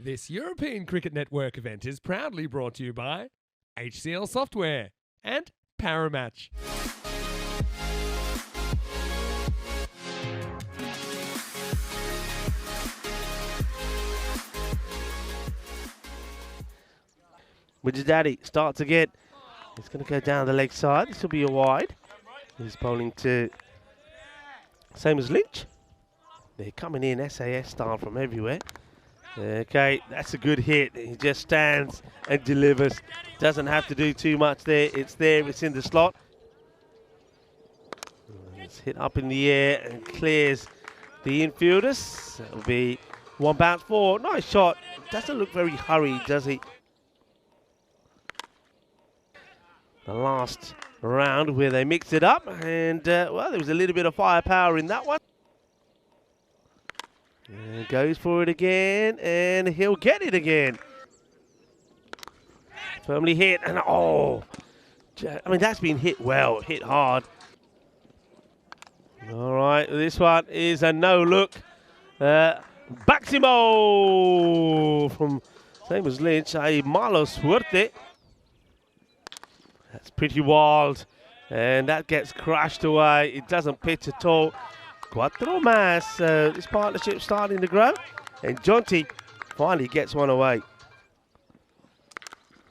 This European Cricket Network event is proudly brought to you by HCL Software and Paramatch. Daddy starts again. He's going to go down the leg side. This will be a wide. He's bowling to same as Lynch. They're coming in SAS style from everywhere. Okay, that's a good hit. He just stands and delivers. Doesn't have to do too much there. It's there, it's in the slot. It's hit up in the air and clears the infielders. It'll be one bounce four. Nice shot. Doesn't look very hurried, does he? The last round where they mixed it up, and well, there was a little bit of firepower in that one. And goes for it again, and he'll get it again. Firmly hit, and oh, I mean, that's been hit well, hit hard. All right, this one is a no look. Baximo from same as Lynch, a malo suerte. That's pretty wild, and that gets crashed away. It doesn't pitch at all. Cuatro más. This partnership starting to grow, and Jonty finally gets one away.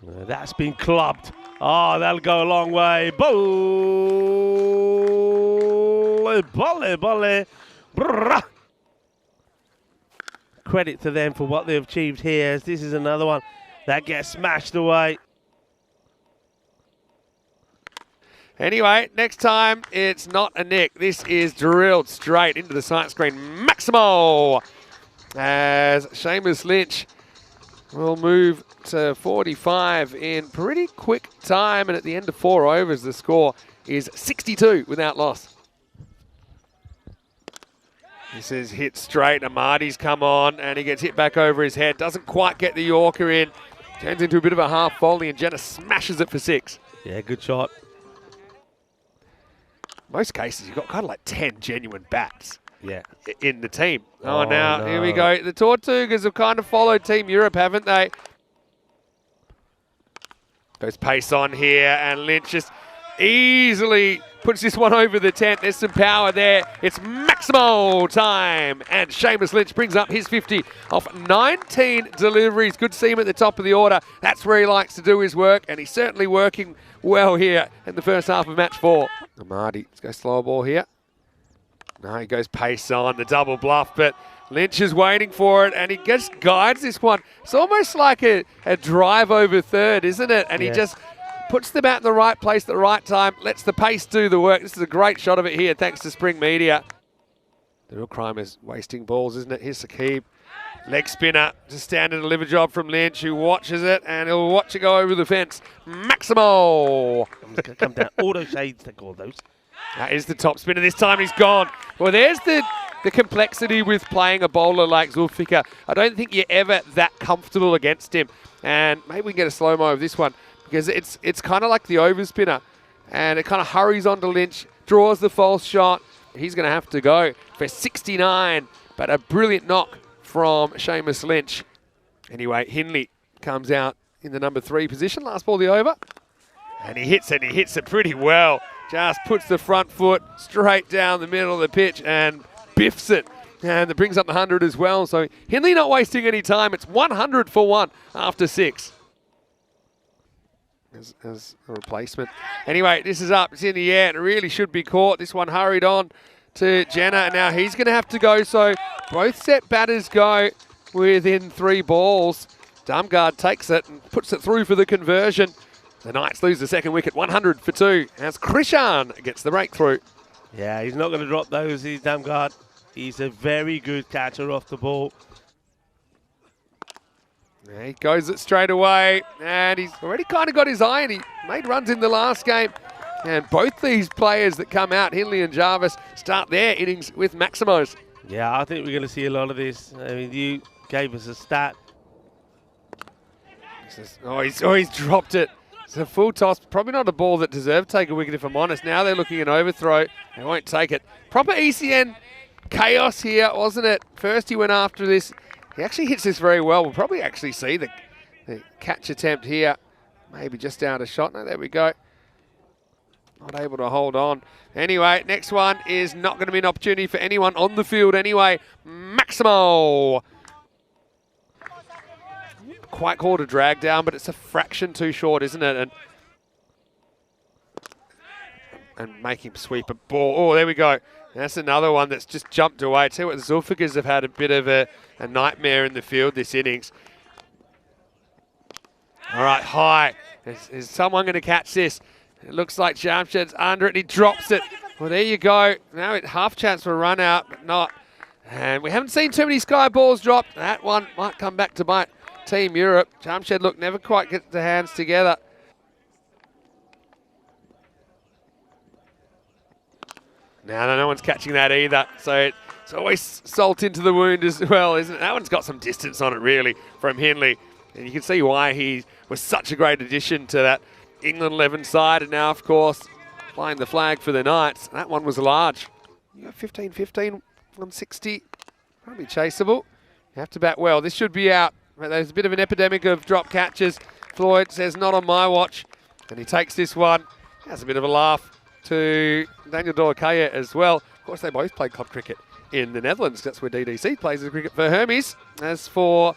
That's been clubbed. Oh, that'll go a long way. Bolle, bolle, bolle. Brrrah. Credit to them for what they've achieved here, as this is another one that gets smashed away. Anyway, next time it's not a nick. This is drilled straight into the sight screen. Maximo! As Seamus Lynch will move to 45 in pretty quick time. And at the end of 4 overs, the score is 62 without loss. This is hit straight. Amadi's come on and he gets hit back over his head. Doesn't quite get the Yorker in. Turns into a bit of a half volley and Jenna smashes it for 6. Yeah, good shot. Most cases, you've got kind of like 10 genuine bats in the team. Oh, now, no. Here we go. The Tortugas have kind of followed Team Europe, haven't they? Goes pace on here, and Lynch just easily puts this one over the tent. There's some power there. It's Maximo time, and Seamus Lynch brings up his 50 off 19 deliveries. Good to see him at the top of the order. That's where he likes to do his work, and he's certainly working well here in the first half of match 4. Amadi, let's go slow ball here. No, he goes pace on the double bluff, but Lynch is waiting for it, and he just guides this one. It's almost like a drive over third, isn't it? And he just puts the bat in the right place at the right time, lets the pace do the work. This is a great shot of it here, thanks to Spring Media. The real crime is wasting balls, isn't it? Here's Saqib. Leg spinner, just stand and deliver job from Lynch, who watches it, and he'll watch it go over the fence. Maximo! I'm just going to come down. Auto shades, they call those. That is the top spinner. This time he's gone. Well, there's the complexity with playing a bowler like Zulfikar. I don't think you're ever that comfortable against him. And maybe we can get a slow-mo of this one, because it's kind of like the over spinner. And it kind of hurries onto Lynch, draws the false shot. He's going to have to go for 69, but a brilliant knock from Seamus Lynch. Anyway, Hindley comes out in the number 3 position. Last ball the over. And he hits it pretty well. Just puts the front foot straight down the middle of the pitch and biffs it. And it brings up the 100 as well. So Hindley not wasting any time. It's 100 for 1 after 6. As a replacement. Anyway, this is up. It's in the air and it really should be caught. This one hurried on to Jenna, and now he's going to have to go. So both set batters go within 3 balls. Damgard takes it and puts it through for the conversion. The Knights lose the second wicket, 100 for 2. As Krishan gets the breakthrough. Yeah, he's not going to drop those, he's Damgard. He's a very good catcher off the ball. Yeah, he goes it straight away, and he's already kind of got his eye, and he made runs in the last game. And both these players that come out, Hindley and Jarvis, start their innings with Maximos. Yeah, I think we're going to see a lot of this. I mean, you gave us a stat. He's dropped it. It's a full toss. Probably not a ball that deserved to take a wicket, if I'm honest. Now they're looking at overthrow. They won't take it. Proper ECN chaos here, wasn't it? First he went after this He actually hits this very well. We'll probably actually see the catch attempt here. Maybe just out of shot. No, there we go. Not able to hold on. Anyway, next one is not going to be an opportunity for anyone on the field anyway. Maximo. Quite called a drag down, but it's a fraction too short, isn't it? And make him sweep a ball. Oh, there we go. That's another one that's just jumped away. Tell you what, the Zulfiqars have had a bit of a nightmare in the field this innings. All right, high. Is someone going to catch this? It looks like Jamshed's under it. He drops it. Well, there you go. Now it half chance for a run out, but not. And we haven't seen too many sky balls dropped. That one might come back to bite Team Europe. Jamshed, look, never quite get the hands together. Now, no one's catching that either. So it's always salt into the wound as well, isn't it? That one's got some distance on it, really, from Hindley. And you can see why he was such a great addition to that England 11 side. And now, of course, flying the flag for the Knights. That one was large. You got 15-15, 160. Probably chaseable. You have to bat well. This should be out. There's a bit of an epidemic of drop catches. Floyd says, not on my watch. And he takes this one. Has a bit of a laugh to Daniel Dorkaya as well. Of course, they both played club cricket in the Netherlands. That's where DDC plays the cricket for Hermes. As for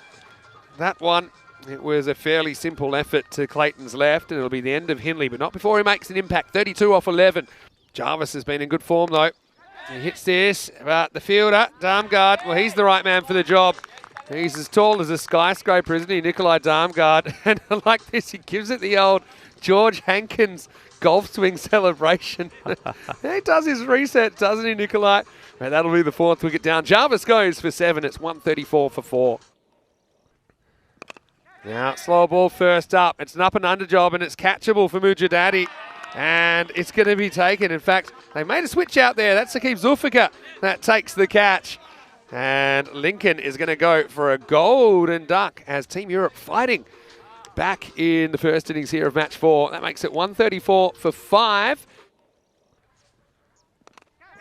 that one, it was a fairly simple effort to Clayton's left, and it'll be the end of Hindley, but not before he makes an impact. 32 off 11. Jarvis has been in good form, though. He hits this, but the fielder, Darmgard, well, he's the right man for the job. He's as tall as a skyscraper, isn't he, Nikolai Darmgard? And like this, he gives it the old George Hankins golf swing celebration. He does his reset, doesn't he, Nikolai? And that'll be the fourth wicket down. Jarvis goes for 7. It's 134 for 4. Now, slow ball first up. It's an up and under job, and it's catchable for Mujadadi. And it's going to be taken. In fact, they made a switch out there. That's Saqib Zulfiqar that takes the catch. And Lincoln is going to go for a golden duck as Team Europe fighting back in the first innings here of match 4. That makes it 134 for 5.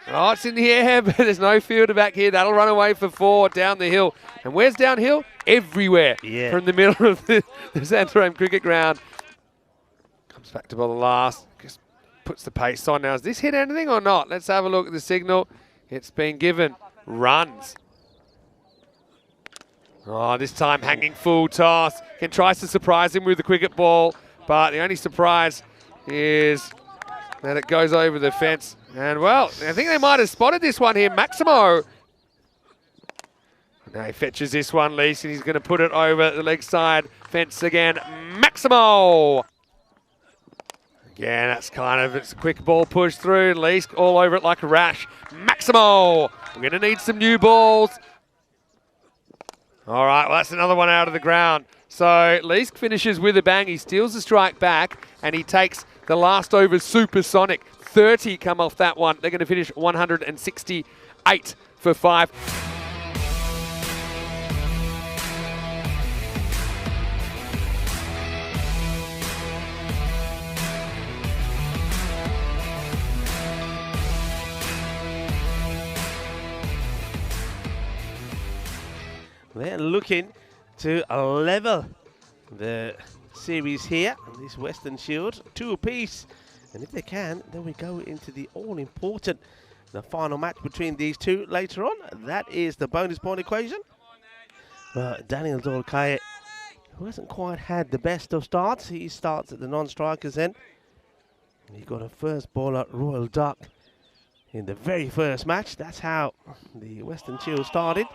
Oh, it's in the air, but there's no fielder back here. That'll run away for 4 down the hill. And where's downhill? Everywhere. Yeah. From the middle of the Santarém cricket ground. Comes back to bowl the last. Just puts the pace on now. Has this hit anything or not? Let's have a look at the signal. It's been given runs. Oh, this time hanging full toss. Can tries to surprise him with the cricket ball, but the only surprise is that it goes over the fence. And, well, I think they might have spotted this one here. Maximo. Now he fetches this one, Lees, and he's going to put it over the leg side fence again. Maximo. Again, that's kind of, it's a quick ball push through. Lees all over it like a rash. Maximo. We're going to need some new balls. All right, well, that's another one out of the ground. So Leesk finishes with a bang. He steals the strike back, and he takes the last over supersonic. 30 come off that one. They're going to finish 168 for 5. They're looking to level the series here on this Western Shield, 2 apiece. And if they can, then we go into the all-important, the final match between these two later on. That is the bonus point equation. Daniel Dorkaya, who hasn't quite had the best of starts. He starts at the non-strikers end. He got a first ball at Royal Duck in the very first match. That's how the Western Shield started.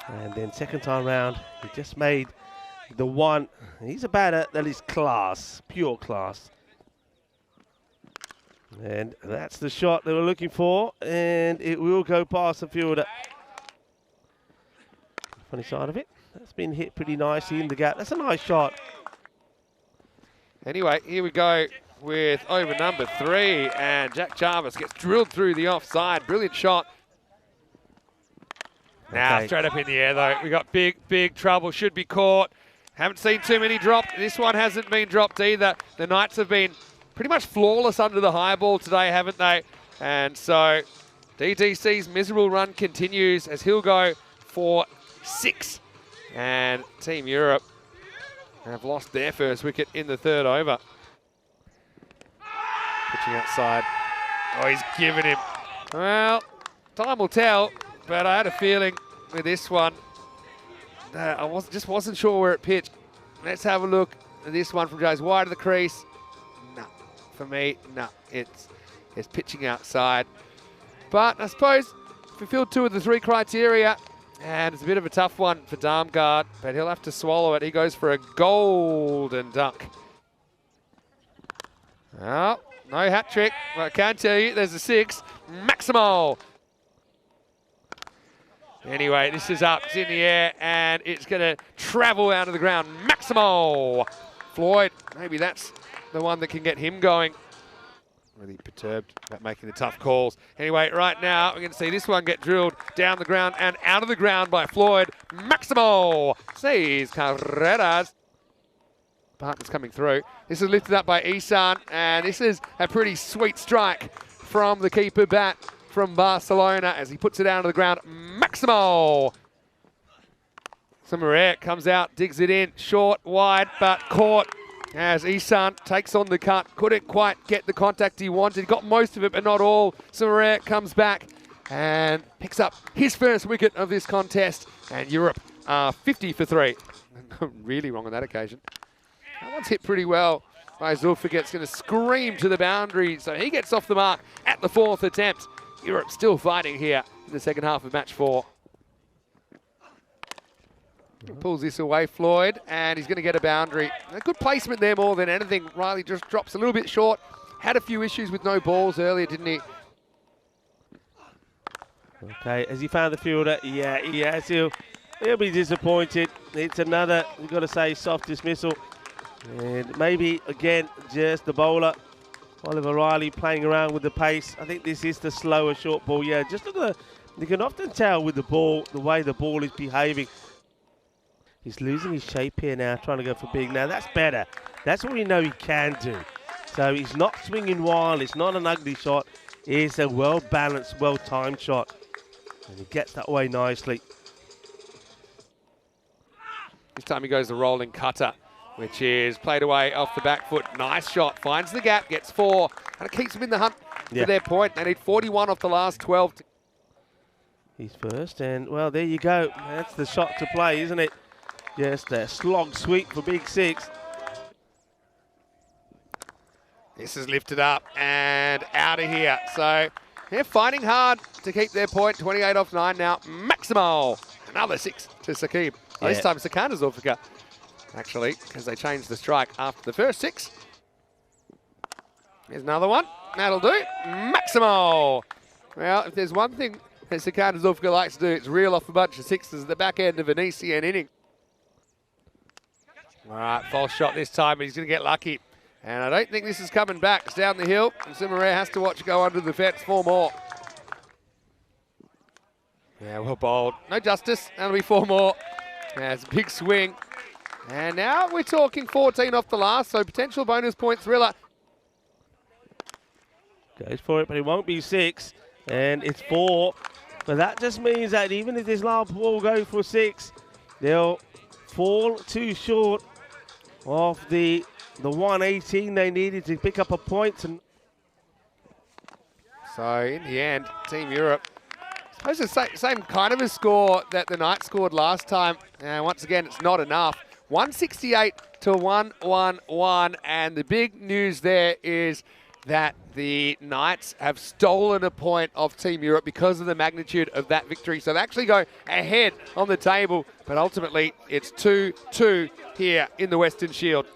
And then second time round, he just made the one. He's a batter that is class, pure class. And that's the shot they were looking for, and it will go past the fielder. Funny side of it, that's been hit pretty nicely in the gap. That's a nice shot. Anyway, here we go with over number 3, and Jack Jarvis gets drilled through the offside. Brilliant shot. Now, straight up in the air, though. We got big trouble. Should be caught. Haven't seen too many dropped. This one hasn't been dropped either. The Knights have been pretty much flawless under the high ball today, haven't they? And so DTC's miserable run continues as he'll go for 6 And Team Europe have lost their first wicket in the third over. Pitching outside. Oh, he's given him. Well, time will tell, but I had a feeling with this one. I wasn't sure where it pitched. Let's have a look at this one from Joe's wide of the crease. No, for me, no. It's pitching outside. But I suppose if we fill 2 of the 3 criteria, and it's a bit of a tough one for Darmgard, but he'll have to swallow it. He goes for a golden duck. Oh, no hat trick. But I can tell you there's a 6. Maximo. Anyway, this is up. It's in the air, and it's going to travel out of the ground. Maximo. Floyd, maybe that's the one that can get him going. Really perturbed about making the tough calls. Anyway, right now, we're going to see this one get drilled down the ground and out of the ground by Floyd. Maximo sees Carreras. Partner's coming through. This is lifted up by Isan, and this is a pretty sweet strike from the keeper bat from Barcelona as he puts it down to the ground. Maximo. Samaret comes out, digs it in, short, wide, but caught as Isan takes on the cut. Couldn't quite get the contact he wanted. Got most of it, but not all. Samaret comes back and picks up his first wicket of this contest. And Europe are 50 for 3. Really wrong on that occasion. That one's hit pretty well by Zulfikar. It's going to scream to the boundary. So he gets off the mark at the 4th attempt. Europe still fighting here in the second half of match 4. He pulls this away, Floyd, and he's going to get a boundary. A good placement there more than anything. Riley just drops a little bit short. Had a few issues with no balls earlier, didn't he? Okay, has he found the fielder? Yeah, he has. He'll be disappointed. It's another, we've got to say, soft dismissal. And maybe, again, just the bowler, Oliver Riley, playing around with the pace. I think this is the slower short ball. Yeah, just look at you can often tell with the ball, the way the ball is behaving. He's losing his shape here now, trying to go for big. Now, that's better. That's what we know he can do. So he's not swinging wild. It's not an ugly shot. It's a well-balanced, well-timed shot. And he gets that way nicely. This time he goes the rolling cutter, which is played away off the back foot. Nice shot. Finds the gap, gets 4. And it keeps him in the hunt for their point. They need 41 off the last 12. He's first. And, well, there you go. That's the shot to play, isn't it? Just a slog sweep for Big 6. This is lifted up and out of here. So they're fighting hard to keep their point. 28 off 9 now. Maximo. Another 6 to Saqib. Yeah. This time Sakana Zulfikar, actually, because they changed the strike after the first 6. Here's another one. That'll do. Maximo. Well, if there's one thing that Sakana Zulfikar likes to do, it's reel off a bunch of 6s at the back end of an ECN inning. All right, false shot this time, but he's going to get lucky. And I don't think this is coming back. It's down the hill, and Simare has to watch it go under the fence. 4 more. Yeah, well bowled. No justice. That'll be 4 more. Yeah, it's a big swing. And now we're talking 14 off the last, so potential bonus point thriller. Goes for it, but it won't be 6. And it's 4. But that just means that even if this last ball goes for 6, they'll fall too short of the 118 they needed to pick up a point. And so in the end, Team Europe, I suppose the same kind of a score that the Knights scored last time. And once again, it's not enough. 168 to 111. And the big news there is that the Knights have stolen a point of Team Europe because of the magnitude of that victory. So they actually go ahead on the table, but ultimately it's 2-2 here in the Western Shield.